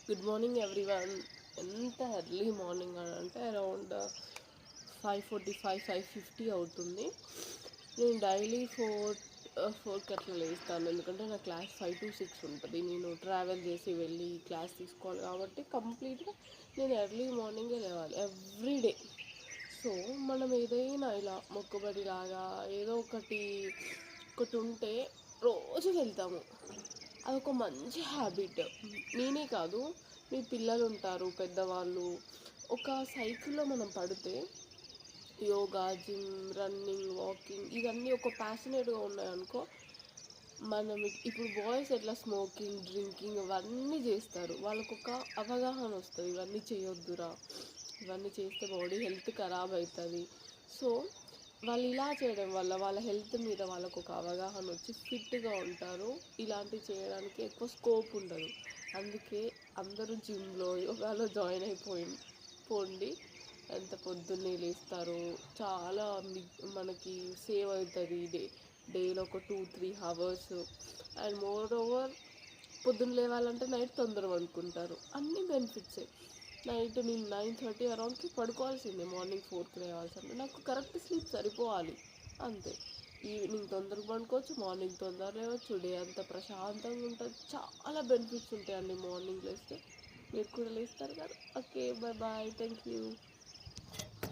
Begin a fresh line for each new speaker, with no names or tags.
Good morning everyone. ఎంత early morning అని అంటే అరౌండ్ 5:45 5:50 అవుతుంది. నేను డైలీ ఫోర్కి అట్లా లేస్తాను, ఎందుకంటే నా క్లాస్ 5 to 6 ఉంటుంది. నేను ట్రావెల్ చేసి వెళ్ళి క్లాస్ తీసుకోవాలి కాబట్టి కంప్లీట్గా నేను ఎర్లీ మార్నింగే లేవాలి ఎవ్రీడే. సో మనం ఏదైనా ఇలా మొక్కుబడిలాగా ఏదో ఒకటి ఉంటే రోజు వెళ్తాము. అదొక మంచి హ్యాబిట్. నేనే కాదు, మీ పిల్లలు ఉంటారు, పెద్దవాళ్ళు. ఒక సైకిల్లో మనం పడితే యోగా, జిమ్, రన్నింగ్, వాకింగ్ ఇవన్నీ ఒక ప్యాషనేట్గా ఉన్నాయనుకో, మనం ఇప్పుడు బాయ్స్ ఎట్లా స్మోకింగ్, డ్రింకింగ్ ఇవన్నీ చేస్తారు, వాళ్ళకు ఒక అవగాహన వస్తుంది, ఇవన్నీ చేయొద్దురా, ఇవన్నీ చేస్తే బాడీ హెల్త్ ఖరాబ్ అవుతుంది. సో వాళ్ళు ఇలా చేయడం వల్ల వాళ్ళ హెల్త్ మీద వాళ్ళకు ఒక అవగాహన వచ్చి ఫిట్గా ఉంటారు. ఇలాంటివి చేయడానికి ఎక్కువ స్కోప్ ఉండదు. అందుకే అందరూ జిమ్లో, యోగాలో జాయిన్ పోండి. ఎంత పొద్దున్నే లేస్తారు, చాలా మనకి సేవ్ అవుతుంది డేలో ఒక 2-3 hours. అండ్ మోర్ ఓవర్ పొద్దున్న లేవాలంటే నైట్ తొందర పడుకుంటారు, అన్ని బెనిఫిట్సే. నైట్ నేను 9:30 అరౌండ్కి పడుకోవాల్సిందే, మార్నింగ్ 4కి లేవాల్సిందే. నాకు కరెక్ట్ స్లీప్ సరిపోవాలి అంతే. ఈవినింగ్ తొందరగా పడుకోవచ్చు, మార్నింగ్ తొందర లేవచ్చు, డే అంతా ప్రశాంతంగా ఉంటుంది. చాలా బెనిఫిట్స్ ఉంటాయండి మార్నింగ్ లేస్తే. మీరు కూడా లేస్తారు కదా. Okay, bye bye, thank you.